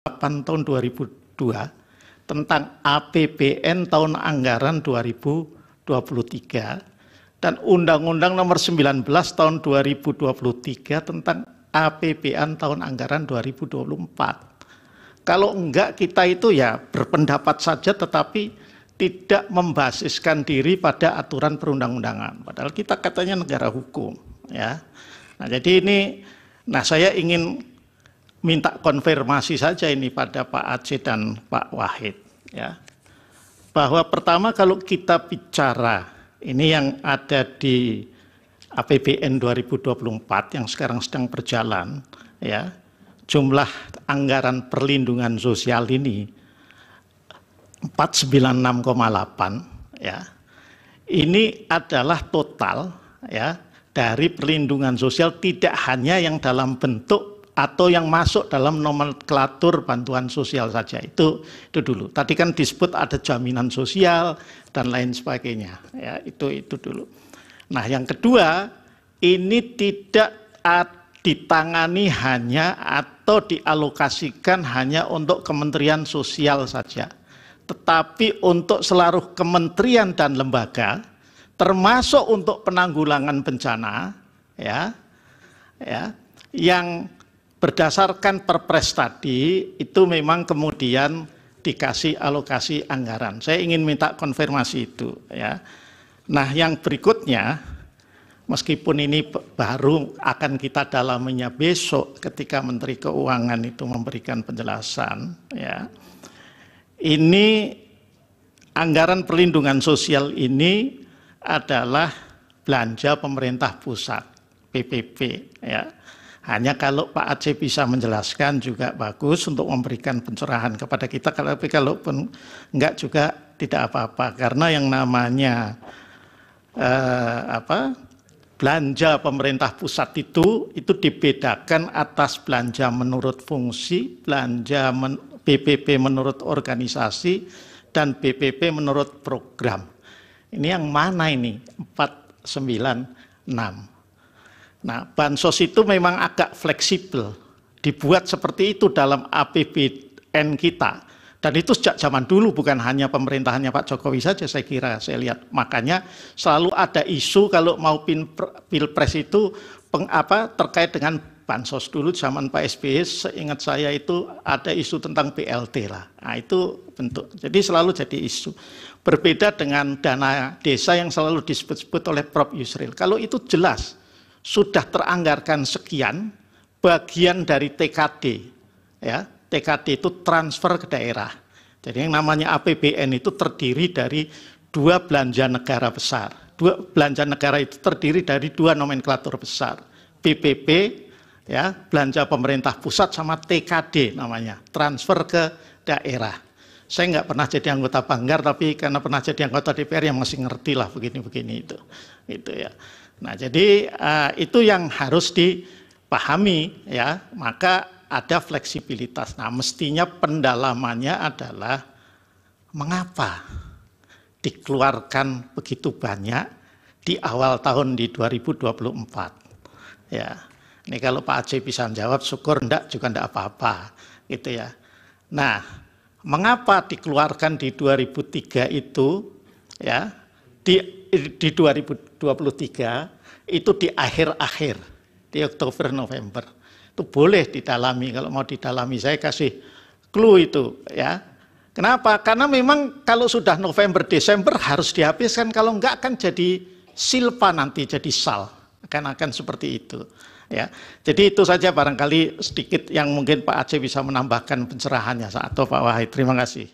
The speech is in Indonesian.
8 tahun 2002 tentang APBN tahun anggaran 2023 dan Undang-Undang Nomor 19 tahun 2023 tentang APBN tahun anggaran 2024. Kalau enggak, kita itu ya berpendapat saja tetapi tidak membasiskan diri pada aturan perundang-undangan. Padahal kita katanya negara hukum, ya. Nah, jadi ini, saya ingin minta konfirmasi saja ini pada Pak Aceh dan Pak Wahid, ya. Bahwa pertama kalau kita bicara ini yang ada di APBN 2024 yang sekarang sedang berjalan, ya, jumlah anggaran perlindungan sosial ini 496,8, ya. Ini adalah total, ya, dari perlindungan sosial, tidak hanya yang dalam bentuk atau yang masuk dalam nomenklatur bantuan sosial saja. Itu dulu. Tadi kan disebut ada jaminan sosial dan lain sebagainya, ya, itu dulu. Nah, yang kedua, ini tidak ditangani hanya atau dialokasikan hanya untuk Kementerian Sosial saja, tetapi untuk seluruh kementerian dan lembaga, termasuk untuk penanggulangan bencana, ya, yang berdasarkan Perpres tadi itu memang kemudian dikasih alokasi anggaran. Saya ingin minta konfirmasi itu, ya. Nah, yang berikutnya, meskipun ini baru akan kita dalaminya besok ketika Menteri Keuangan itu memberikan penjelasan, ya. Ini anggaran perlindungan sosial ini adalah belanja pemerintah pusat, PPP, ya. Hanya kalau Pak Aceh bisa menjelaskan juga bagus untuk memberikan pencerahan kepada kita, tapi kalaupun enggak juga tidak apa-apa, karena yang namanya belanja pemerintah pusat itu dibedakan atas belanja menurut fungsi, belanja BPP menurut organisasi, dan BPP menurut program. Ini yang mana ini? 496. Nah, bansos itu memang agak fleksibel, dibuat seperti itu dalam APBN kita. Dan itu sejak zaman dulu, bukan hanya pemerintahannya Pak Jokowi saja, saya kira, saya lihat. Makanya selalu ada isu kalau mau pilpres itu terkait dengan bansos. Dulu zaman Pak SBY, seingat saya itu ada isu tentang BLT lah. Nah, itu bentuk. Jadi selalu jadi isu. Berbeda dengan dana desa yang selalu disebut-sebut oleh Prof. Yusril. Kalau itu jelas sudah teranggarkan sekian, bagian dari TKD, ya. TKD itu transfer ke daerah. Jadi yang namanya APBN itu terdiri dari dua belanja negara besar. Dua belanja negara itu terdiri dari dua nomenklatur besar, BPP, ya, belanja pemerintah pusat, sama TKD namanya, transfer ke daerah. Saya nggak pernah jadi anggota Banggar, tapi karena pernah jadi anggota DPR yang masih ngerti lah begini-begini itu ya. Nah, jadi itu yang harus dipahami, ya. Maka ada fleksibilitas. Nah, mestinya pendalamannya adalah mengapa dikeluarkan begitu banyak di awal tahun di 2024. Ya, ini kalau Pak Aceh bisa menjawab, syukur, enggak juga enggak apa-apa, gitu ya. Nah, mengapa dikeluarkan di 2003 itu, ya, di 2023 itu di akhir-akhir, di Oktober November. Itu boleh didalami, kalau mau didalami saya kasih clue itu, ya. Kenapa? Karena memang kalau sudah November Desember harus dihabiskan, kalau enggak akan jadi silpa nanti, jadi sal. Akan seperti itu, ya. Jadi itu saja barangkali sedikit yang mungkin Pak Aceh bisa menambahkan pencerahannya, atau Pak Wahid. Terima kasih.